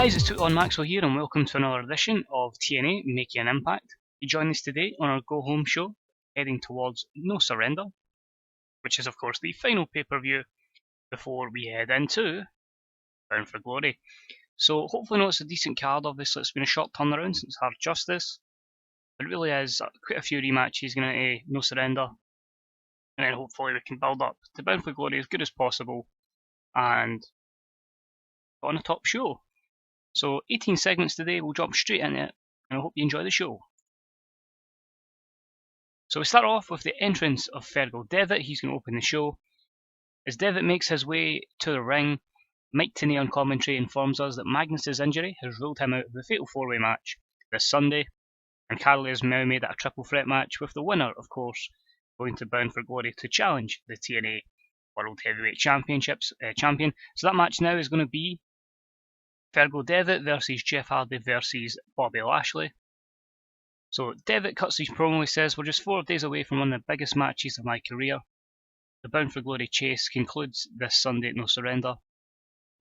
guys, it's TEW2016 Maxwell here and welcome to another edition of TNA Making an Impact. You join us today on our Go Home show, heading towards No Surrender, which is of course the final pay-per-view before we head into Bound for Glory. So hopefully it's a decent card. Obviously it's been a short turnaround since Hard Justice, but it really is quite a few rematches going to No Surrender, and then hopefully we can build up to Bound for Glory as good as possible and on a top show. So 18 segments today, we'll jump straight into it, and I hope you enjoy the show. So we start off with the entrance of Fergal Devitt. He's going to open the show. As Devitt makes his way to the ring, Mike TNA on commentary informs us that Magnus's injury has ruled him out of the Fatal 4-Way match this Sunday, and Carly has now made it a triple threat match, with the winner, of course, going to Bound for Glory to challenge the TNA World Heavyweight Championships champion. So that match now is going to be Fergal Devitt versus Jeff Hardy versus Bobby Lashley. So Devitt cuts his promo. He says, "We're just 4 days away from one of the biggest matches of my career. The Bound for Glory chase concludes this Sunday at No Surrender.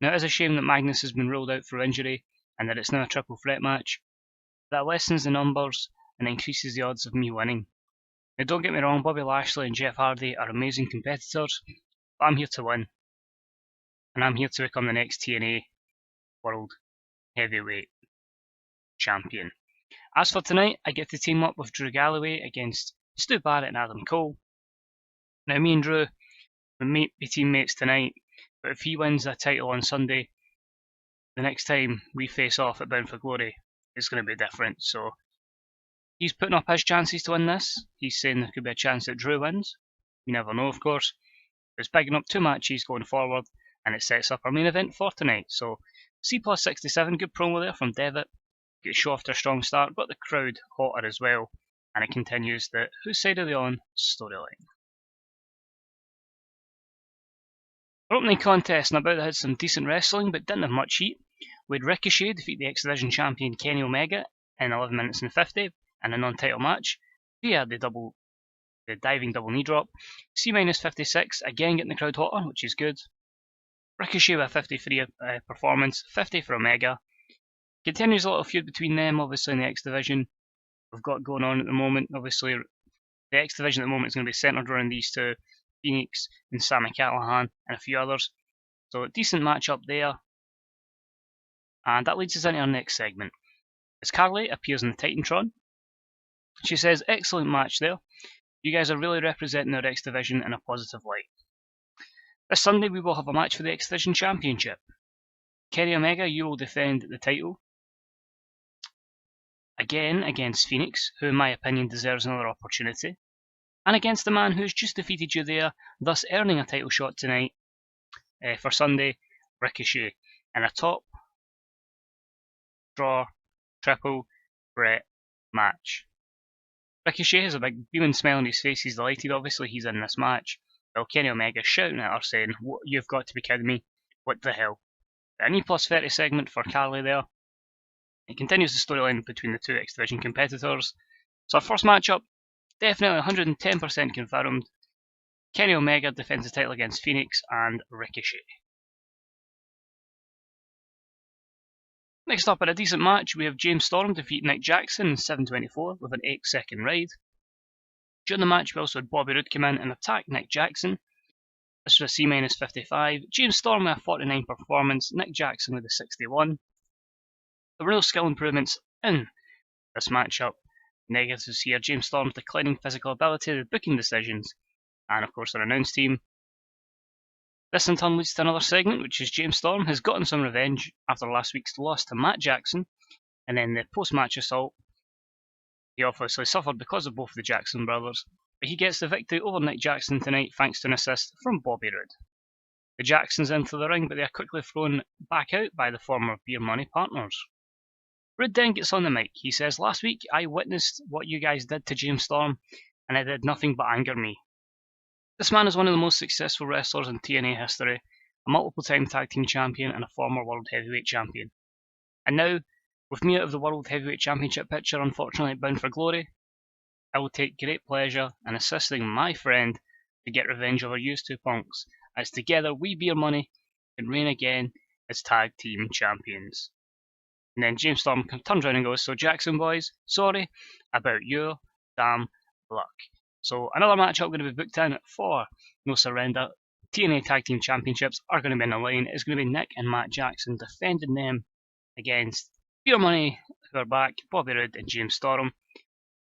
Now it is a shame that Magnus has been ruled out for injury and that it's now a triple threat match. That lessens the numbers and increases the odds of me winning. Now don't get me wrong, Bobby Lashley and Jeff Hardy are amazing competitors, but I'm here to win. And I'm here to become the next TNA World Heavyweight Champion. As for tonight, I get to team up with Drew Galloway against Stu Barrett and Adam Cole. Now me and Drew may be teammates tonight, but if he wins that title on Sunday, the next time we face off at Bound for Glory, it's going to be different. So he's putting up his chances to win this. He's saying there could be a chance that Drew wins. You never know, of course. It's bigging up 2 matches going forward, and it sets up our main event for tonight. So C+67, good promo there from Devitt. Get the show off to a strong start, got the crowd hotter as well, and it continues the Whose Side Are They On storyline. Our opening contest and about had some decent wrestling, but didn't have much heat. We had Ricochet defeat the X Division champion Kenny Omega in 11 minutes and 50 in a non-title match via the diving double knee drop. C-56 again getting the crowd hotter, which is good. Ricochet with a 53 performance, 50 for Omega. Continues a little feud between them, obviously, in the X Division. We've got going on at the moment. Obviously, the X Division at the moment is going to be centred around these two, Phoenix and Sami Callihan, and a few others. So, a decent match-up there. And that leads us into our next segment. As Carly appears in the Titantron, she says, "Excellent match there. You guys are really representing our X Division in a positive light. This Sunday we will have a match for the X Division Championship. Kenny Omega, you will defend the title again against Phoenix, who in my opinion deserves another opportunity, and against the man who's just defeated you there, thus earning a title shot tonight for Sunday, Ricochet, in a top draw triple threat match." Ricochet has a big beaming smile on his face. He's delighted, obviously, he's in this match. While Kenny Omega shouting at her saying, "You've got to be kidding me, what the hell?" An E+30 segment for Carly there. It continues the storyline between the two X Division competitors. So our first matchup, definitely 110% confirmed. Kenny Omega defends the title against Phoenix and Ricochet. Next up, in a decent match, we have James Storm defeat Nick Jackson in 7:24 with an 8-second ride. During the match, we also had Bobby Roode come in and attack Nick Jackson. This was a C-55. James Storm with a 49 performance, Nick Jackson with a 61. There were no skill improvements in this matchup. Negatives here: James Storm's declining physical ability, the booking decisions, and of course their announce team. This in turn leads to another segment, which is James Storm has gotten some revenge after last week's loss to Matt Jackson, and then the post-match assault. He obviously suffered because of both the Jackson brothers, but he gets the victory over Nick Jackson tonight thanks to an assist from Bobby Roode. The Jacksons enter the ring, but they are quickly thrown back out by the former Beer Money partners. Roode then gets on the mic. He says, "Last week I witnessed what you guys did to James Storm, and it did nothing but anger me. This man is one of the most successful wrestlers in TNA history, a multiple-time tag team champion and a former World Heavyweight Champion. And now, with me out of the World Heavyweight Championship picture, unfortunately Bound for Glory, I will take great pleasure in assisting my friend to get revenge over you two punks, as together we Beer Money can reign again as tag team champions." And then James Storm turns around and goes, "So Jackson boys, sorry about your damn luck." So another matchup going to be booked in for No Surrender. TNA Tag Team Championships are going to be in the line. It's going to be Nick and Matt Jackson defending them against Beer Money, who are back, Bobby Roode and James Storm.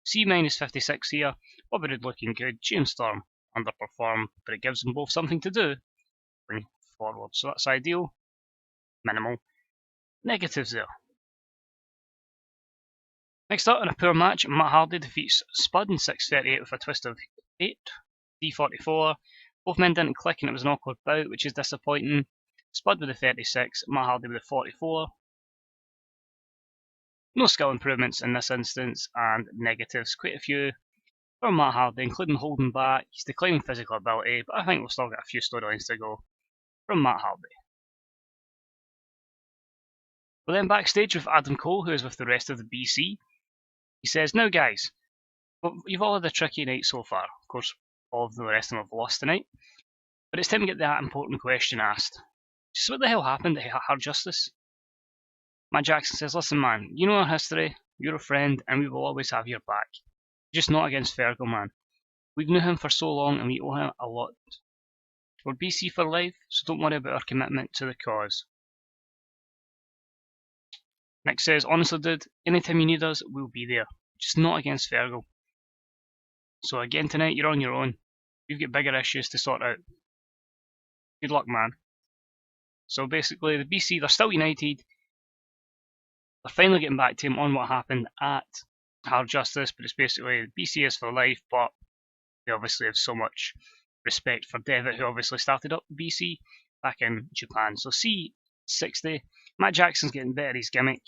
C-56 here. Bobby Roode looking good. James Storm underperformed, but it gives them both something to do going forward. So that's ideal. Minimal negatives there. Next up in a poor match, Matt Hardy defeats Spud in 6:38 with a twist of fate. D44. Both men didn't click and it was an awkward bout, which is disappointing. Spud with the 36, Matt Hardy with the 44. No skill improvements in this instance, and negatives, quite a few for Matt Hardy, including holding back. He's declining physical ability, but I think we'll still get a few storylines to go from Matt Hardy. We're then backstage with Adam Cole, who is with the rest of the BC. He says, "Now guys, well, you've all had a tricky night so far. Of course, all of the rest of them have lost tonight. But it's time to get that important question asked. Just what the hell happened at Hard Justice?" Matt Jackson says, "Listen man, you know our history, you're a friend, and we will always have your back. Just not against Fergal, man. We've known him for so long and we owe him a lot. We're BC for life, so don't worry about our commitment to the cause." Nick says, "Honestly dude, anytime you need us, we'll be there. Just not against Fergal. So again tonight, you're on your own. We've got bigger issues to sort out. Good luck, man." So basically, the BC, they're still united. They're finally getting back to him on what happened at Hard Justice, but it's basically BC is for life, but they obviously have so much respect for Devitt, who obviously started up BC back in Japan. So C60, Matt Jackson's getting better at his gimmick.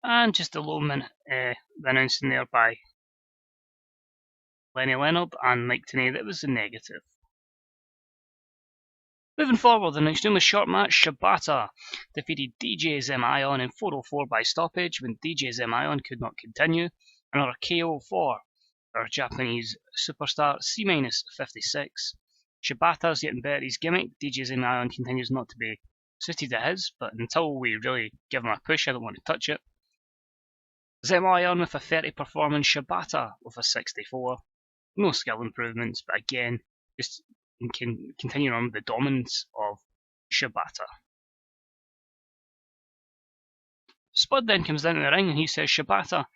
And just a low announcing there by Lenny Leonard and Mike Tenay, that was a negative. Moving forward, the extremely short match, Shibata defeated DJ Zemion in 4:04 by stoppage when DJ Zemion could not continue. Another KO for our Japanese superstar, C-56. Shibata's getting better at his gimmick. DJ Zemion continues not to be suited to his, but until we really give him a push, I don't want to touch it. Zemion with a 30 performance, Shibata with a 64. No skill improvements, but again, just continuing on with the dominance of Shibata. Spud then comes down to the ring and he says, "Shibata,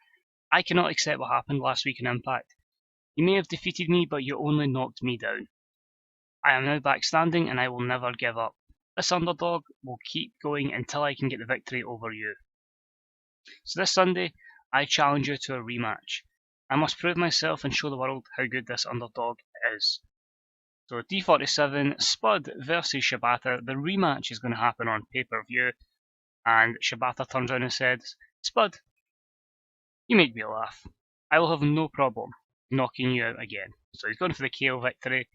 I cannot accept what happened last week in Impact. You may have defeated me, but you only knocked me down. I am now back standing and I will never give up. This underdog will keep going until I can get the victory over you. So this Sunday, I challenge you to a rematch. I must prove myself and show the world how good this underdog is." So D47, Spud versus Shibata. The rematch is going to happen on pay-per-view. And Shibata turns around and says, "Spud, you make me laugh. I will have no problem knocking you out again." So he's going for the KO victory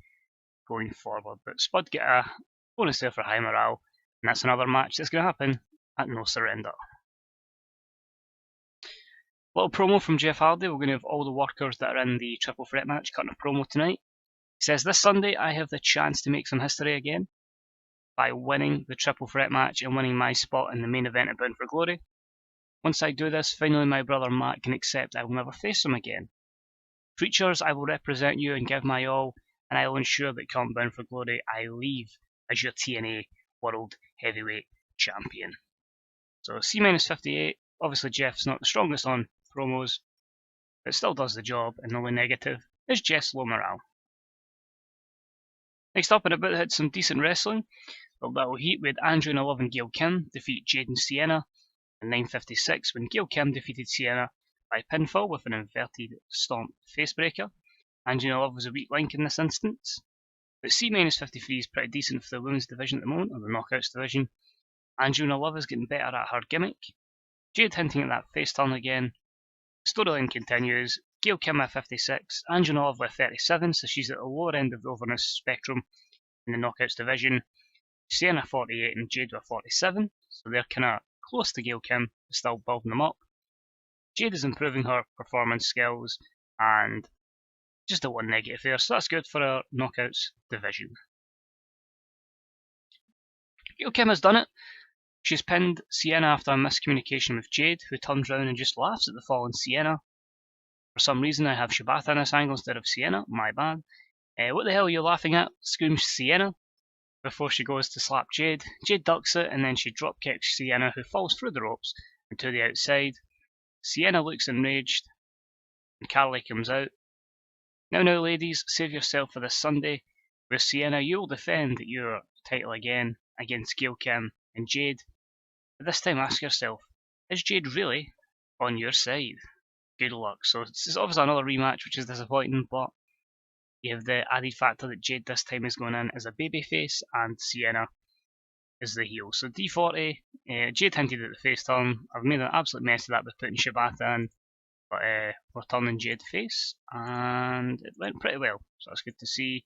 going forward. But Spud get a bonus there for high morale. And that's another match that's going to happen at No Surrender. Little promo from Jeff Hardy. We're going to have all the workers that are in the triple threat match cutting a promo tonight. He says, "This Sunday I have the chance to make some history again by winning the triple threat match and winning my spot in the main event at Bound for Glory. Once I do this, finally my brother Matt can accept I will never face him again. Creatures, I will represent you and give my all, and I will ensure that come Bound for Glory I leave as your TNA World Heavyweight Champion." So C-58, obviously Jeff's not the strongest on promos, but still does the job, and the only negative is Jeff's low morale. Next up, in a bit had some decent wrestling. A little heat with Andrew and 11 Gail Kim defeat Jade and Sienna in 9:56 when Gail Kim defeated Sienna by pinfall with an inverted stomp facebreaker. Andrew and 11 was a weak link in this instance. But C-53 is pretty decent for the women's division at the moment, or the knockouts division. Andrew and 11 is getting better at her gimmick. Jade hinting at that face turn again. The storyline continues. Gail Kim at 56, Anjanov with 37, so she's at the lower end of the overness spectrum in the knockouts division. Sienna 48 and Jade with 47, so they're kind of close to Gail Kim, still building them up. Jade is improving her performance skills, and just a one negative there, so that's good for our knockouts division. Gail Kim has done it. She's pinned Sienna after a miscommunication with Jade, who turns around and just laughs at the fallen Sienna. For some reason I have Shibata in this angle instead of Sienna, my bad. What the hell are you laughing at? Screams Sienna before she goes to slap Jade. Jade ducks it and then she drop kicks Sienna, who falls through the ropes and to the outside. Sienna looks enraged and Carly comes out. Now ladies, save yourself for this Sunday, where Sienna you will defend your title again against Gail Kim and Jade. But this time ask yourself, is Jade really on your side? Good luck. So it's obviously another rematch, which is disappointing, but you have the added factor that Jade this time is going in as a babyface and Sienna is the heel. So D40, Jade hinted at the face turn. I've made an absolute mess of that with putting Shibata in, but we're turning Jade face, and it went pretty well. So that's good to see.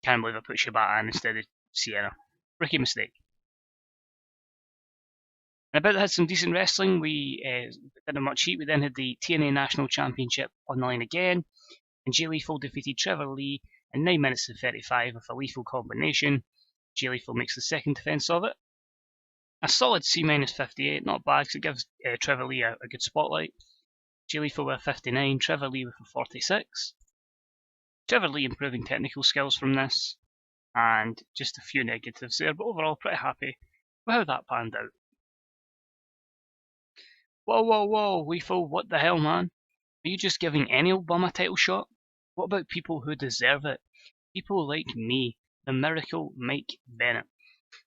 Can't believe I put Shibata in instead of Sienna. Rookie mistake. And about that had some decent wrestling. We didn't much heat. We then had the TNA National Championship on the line again, and Jay Lethal defeated Trevor Lee in 9 minutes and 35 with a lethal combination. Jay Lethal makes the second defence of it. A solid C-58, not bad because it gives Trevor Lee a good spotlight. Jay Lethal with a 59, Trevor Lee with a 46. Trevor Lee improving technical skills from this, and just a few negatives there, but overall pretty happy with how that panned out. Whoa, Lethal, what the hell, man? Are you just giving any old bum a title shot? What about people who deserve it? People like me, the Miracle Mike Bennett.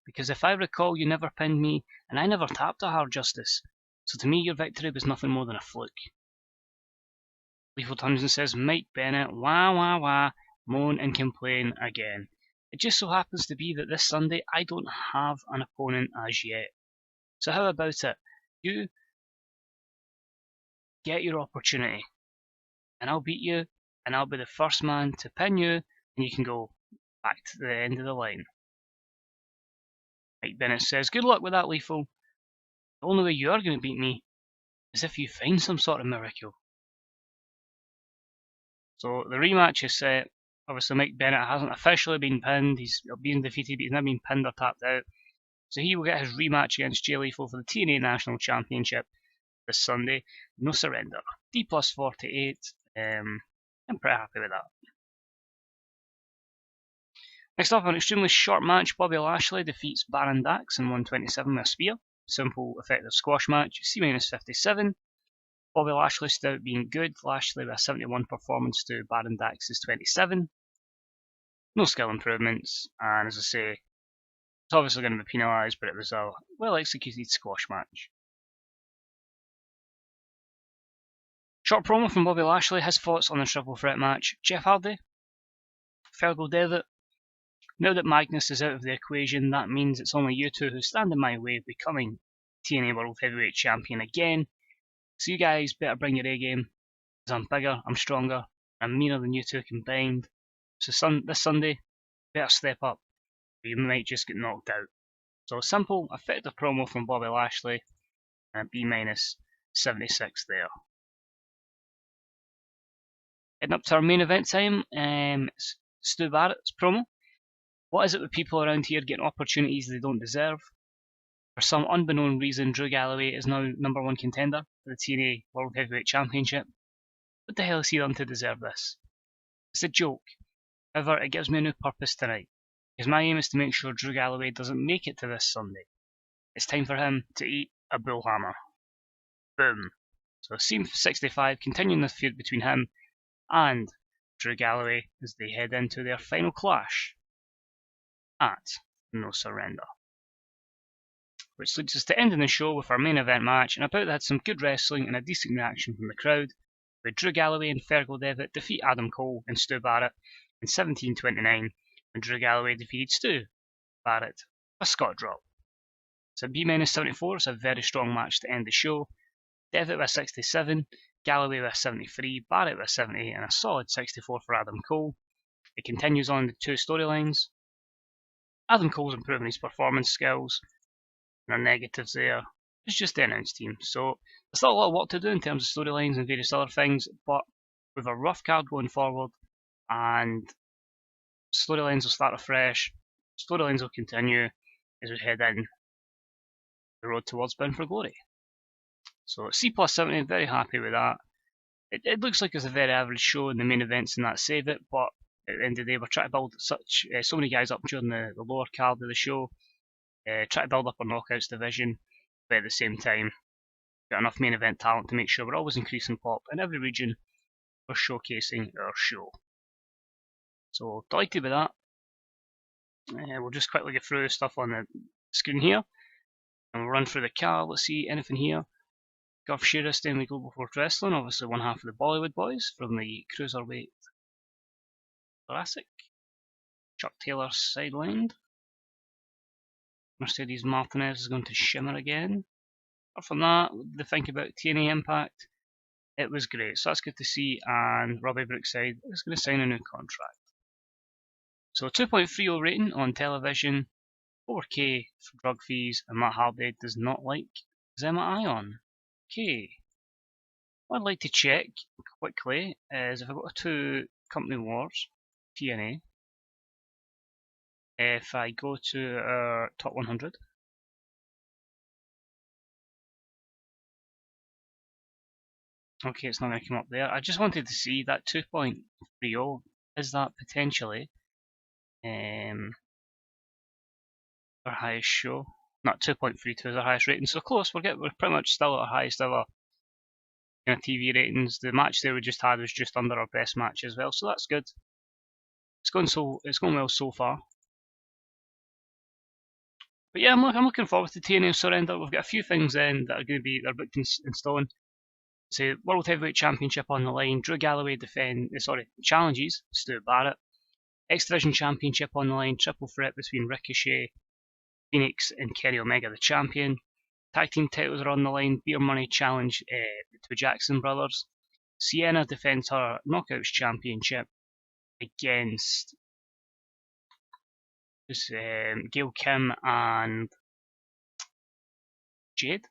Because if I recall, you never pinned me, and I never tapped a hard justice. So to me, your victory was nothing more than a fluke. Lethal turns and says, Mike Bennett, wah, moan and complain again. It just so happens to be that this Sunday I don't have an opponent as yet. So how about it? You get your opportunity, and I'll beat you, and I'll be the first man to pin you, and you can go back to the end of the line. Mike Bennett says, good luck with that, Lethal. The only way you are going to beat me is if you find some sort of miracle. So the rematch is set. Obviously Mike Bennett hasn't officially been pinned, he's been defeated, but he's not been pinned or tapped out. So he will get his rematch against Jay Lethal for the TNA National Championship this Sunday. No surrender. D plus 48. I'm pretty happy with that. Next up, an extremely short match. Bobby Lashley defeats Baron Dax in 127 with a spear. Simple, effective squash match. C-57. Bobby Lashley stood out being good. Lashley with a 71 performance to Baron Dax's 27. No skill improvements, and as I say, it's obviously going to be penalised, but it was a well executed squash match. Short promo from Bobby Lashley, his thoughts on the triple threat match. Jeff Hardy, Fergal Devitt. Now that Magnus is out of the equation, that means it's only you two who stand in my way of becoming TNA World Heavyweight Champion again. So you guys better bring your A game, because I'm bigger, I'm stronger, I'm meaner than you two combined. So this Sunday, better step up, or you might just get knocked out. So a simple, effective promo from Bobby Lashley, and a B-76 there. Heading up to our main event time, Stu Barrett's promo. What is it with people around here getting opportunities they don't deserve? For some unbeknown reason, Drew Galloway is now #1 contender for the TNA World Heavyweight Championship. What the hell has he done to deserve this? It's a joke. However, it gives me a new purpose tonight, because my aim is to make sure Drew Galloway doesn't make it to this Sunday. It's time for him to eat a bullhammer. Boom. So Scene 65 continuing the feud between him and Drew Galloway as they head into their final clash at No Surrender. Which leads us to ending the show with our main event match, and about that had some good wrestling and a decent reaction from the crowd, with Drew Galloway and Fergal Devitt defeat Adam Cole and Stu Barrett in 17:29, when Drew Galloway defeated Stu Barrett, a Scott drop. So B-74 is a very strong match to end the show. Devitt with a 67, Galloway with a 73, Barrett with a 78, and a solid 64 for Adam Cole. It continues on the two storylines. Adam Cole's improving his performance skills. No negatives there. It's just the announce team. So there's still a lot of work to do in terms of storylines and various other things, but with a rough card going forward, and storylines will start afresh, storylines will continue, as we head in the road towards Bound for Glory. So C plus 70, very happy with that. It looks like it's a very average show in the main events and that save it, but at the end of the day we're trying to build so many guys up during the lower card of the show, try to build up our knockouts division, but at the same time got enough main event talent to make sure we're always increasing pop in every region we're showcasing our show. So delighted with that. We'll just quickly get through stuff on the screen here, and we'll run through the card. Let's see anything here. Garth Shearer staying with Global Force Wrestling, obviously one half of the Bollywood Boys from the Cruiserweight Thoracic. Chuck Taylor sidelined. Mercedes Martinez is going to Shimmer again. Apart from that, the think about TNA Impact, it was great, so that's good to see. And Robbie Brookside is going to sign a new contract. So 2.30 rating on television, 4K for drug fees, and Matt Hardy does not like Zema Ion. Okay. What I'd like to check quickly is if I go to Company Wars, TNA, if I go to our top 100, okay, it's not going to come up there. I just wanted to see that 2.30, is that potentially our highest show? Not 2.32 is our highest rating, so close. We're pretty much still at our highest ever TV ratings. The match there we just had was just under our best match as well, so that's good. It's going well so far. But yeah, I'm looking forward to TNA Surrender. We've got a few things then that are going to be booked in stone. So World Heavyweight Championship on the line. Drew Galloway challenges Stu Barrett. X Division Championship on the line. Triple threat between Ricochet, Phoenix, and Kenny Omega, the champion. Tag team titles are on the line. Beer Money challenge the two Jackson brothers. Sienna defends her Knockouts Championship against Gail Kim and Jade.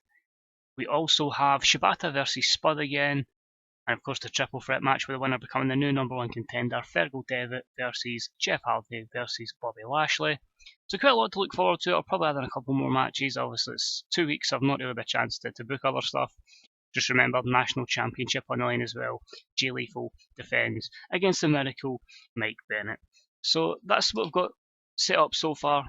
We also have Shibata versus Spud again, and of course the triple threat match with the winner becoming the new #1 contender, Fergal Devitt versus Jeff Hardy versus Bobby Lashley. So quite a lot to look forward to. I'll probably add in a couple more matches. Obviously it's 2 weeks, so I've not really had a chance to book other stuff. Just remember the National Championship on the line as well. Jay Lethal defends against the Miracle Mike Bennett. So that's what we've got set up so far.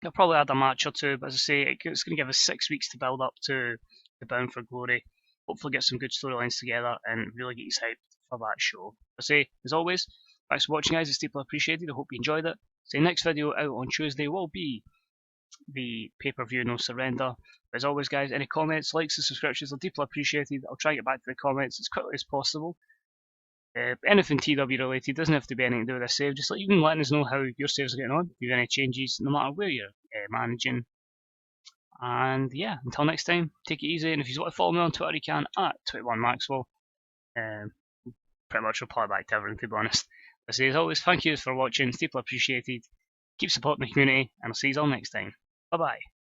I'll probably add a match or two, but as I say, it's going to give us 6 weeks to build up to the Bound for Glory. Hopefully get some good storylines together and really get you hyped for that show. I say, as always, thanks for watching guys, it's deeply appreciated. I hope you enjoyed it. So next video out on Tuesday will be the pay-per-view No Surrender. As always guys, any comments, likes and subscriptions are deeply appreciated. I'll try and get back to the comments as quickly as possible. Anything TW related, doesn't have to be anything to do with this save, just even letting us know how your saves are getting on, if you have any changes, no matter where you're managing. And yeah, until next time, take it easy, and if you want to follow me on Twitter you can, at 21Maxwell. Pretty much reply back to everything, to be honest. I say as always, thank you for watching, it's deeply appreciated. Keep supporting the community, and I'll see you all next time. Bye bye.